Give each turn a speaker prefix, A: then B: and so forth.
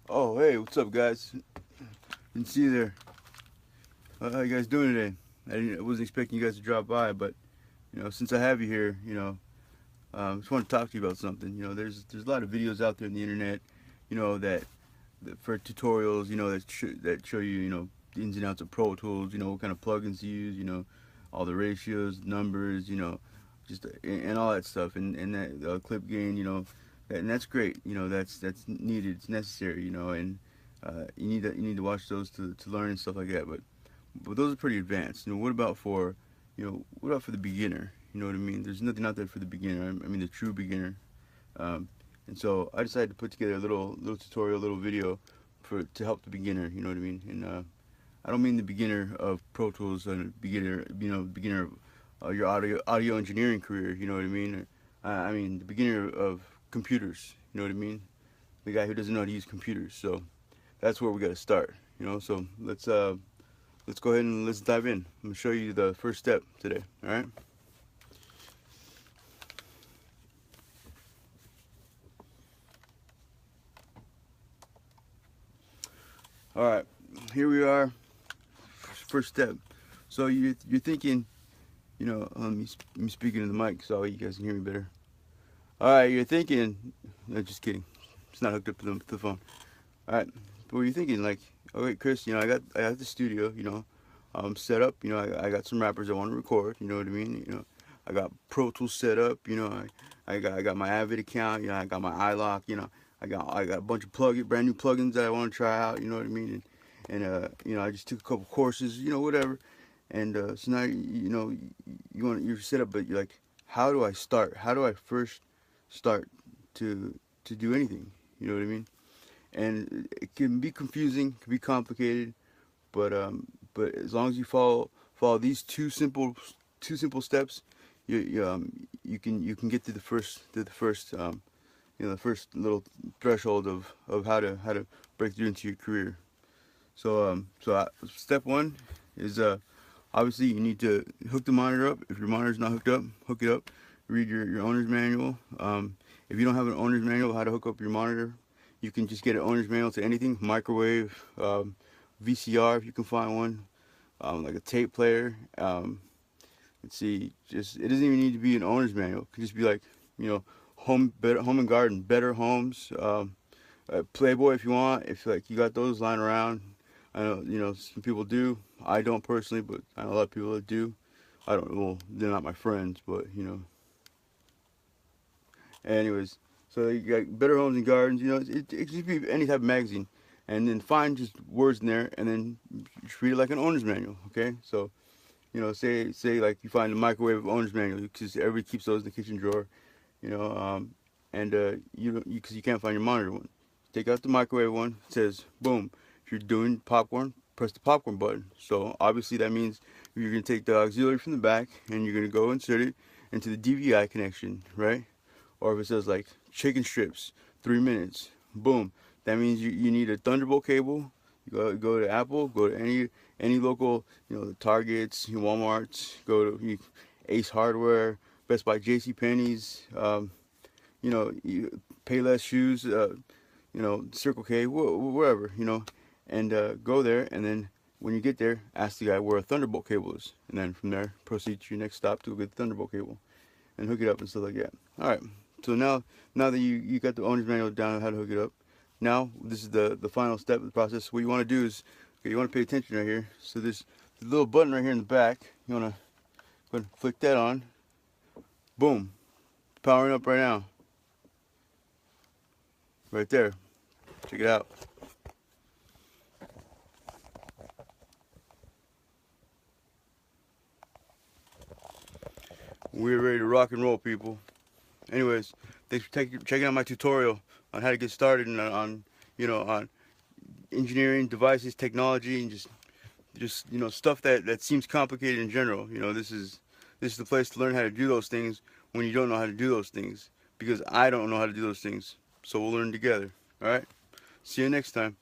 A: Oh, hey, what's up, guys? Didn't see you there. How you guys doing today? I wasn't expecting you guys to drop by, but since I have you here, just want to talk to you about something. There's a lot of videos out there on the internet, that for tutorials, that show you, the ins and outs of Pro Tools, what kind of plugins to use, all the ratios, numbers, just and all that stuff, and that clip gain, and that's great. That's needed. It's necessary. And you need to watch those to learn and stuff like that. But those are pretty advanced. What about for the beginner? You know what I mean? There's nothing out there for the beginner. I mean the true beginner. Um, and so I decided to put together a little tutorial, little video to help the beginner. You know what I mean? And I don't mean the beginner of Pro Tools and beginner of your audio engineering career. You know what I mean? I mean the beginner of computers. You know what I mean? The guy who doesn't know how to use computers. So that's where we got to start. So let's go ahead and let's dive in. I'm gonna show you the first step today. All right. All right. Here we are. First step. So you're thinking, me speaking to the mic so you guys can hear me better. All right. You're thinking. No, just kidding. It's not hooked up to the phone. All right. But you're thinking like, oh wait, Chris, I got the studio, set up. I got some rappers I want to record. You know what I mean? I got Pro Tools set up. I got my Avid account. I got my iLock. I got a bunch of brand new plugins that I want to try out. You know what I mean? And I just took a couple courses. Whatever. And so now you're set up, but you're like, how do I start? How do I first start to do anything? You know what I mean? And it can be confusing, can be complicated, but as long as you follow these two simple steps, you can get to the first little threshold of how to break through into your career. So step one is obviously you need to hook the monitor up. If your monitor's not hooked up, hook it up. Read your owner's manual. If you don't have an owner's manual how to hook up your monitor, you can just get an owner's manual to anything, microwave, VCR if you can find one, like a tape player. Let's see, just it doesn't even need to be an owner's manual. It could just be like, home and garden, Better Homes, Playboy if you want. If like you got those lying around, I know some people do. I don't personally, but I know a lot of people that do. I don't. Well, they're not my friends, but. Anyways, so you got Better Homes and Gardens. It could just be any type of magazine, and then find just words in there, and then treat it like an owner's manual. Okay, so say like you find the microwave owner's manual because everybody keeps those in the kitchen drawer. You know, and because you can't find your monitor one, take out the microwave one. It says boom. If you're doing popcorn, press the popcorn button. So obviously that means you're gonna take the auxiliary from the back and you're gonna go insert it into the DVI connection, right? Or if it says like chicken strips, 3 minutes, boom. That means you need a Thunderbolt cable. You go to Apple, go to any local, the Targets, Walmarts, go to Ace Hardware, Best Buy, J.C. Penney's, you Payless Shoes, Circle K, wherever, and go there, and then when you get there, ask the guy where a Thunderbolt cable is, and then from there proceed to your next stop to go get the Thunderbolt cable and hook it up and stuff like that. All right. So now that you got the owner's manual down on how to hook it up, now this is the final step of the process. What you want to do is, okay, you want to pay attention right here. So there's a little button right here in the back. You want to go ahead and flick that on. Boom. Powering up right now. Right there. Check it out. We're ready to rock and roll, people. Anyways, thanks for checking out my tutorial on how to get started and on engineering, devices, technology, and just stuff that seems complicated in general. This is the place to learn how to do those things when you don't know how to do those things, because I don't know how to do those things. So we'll learn together. All right. See you next time.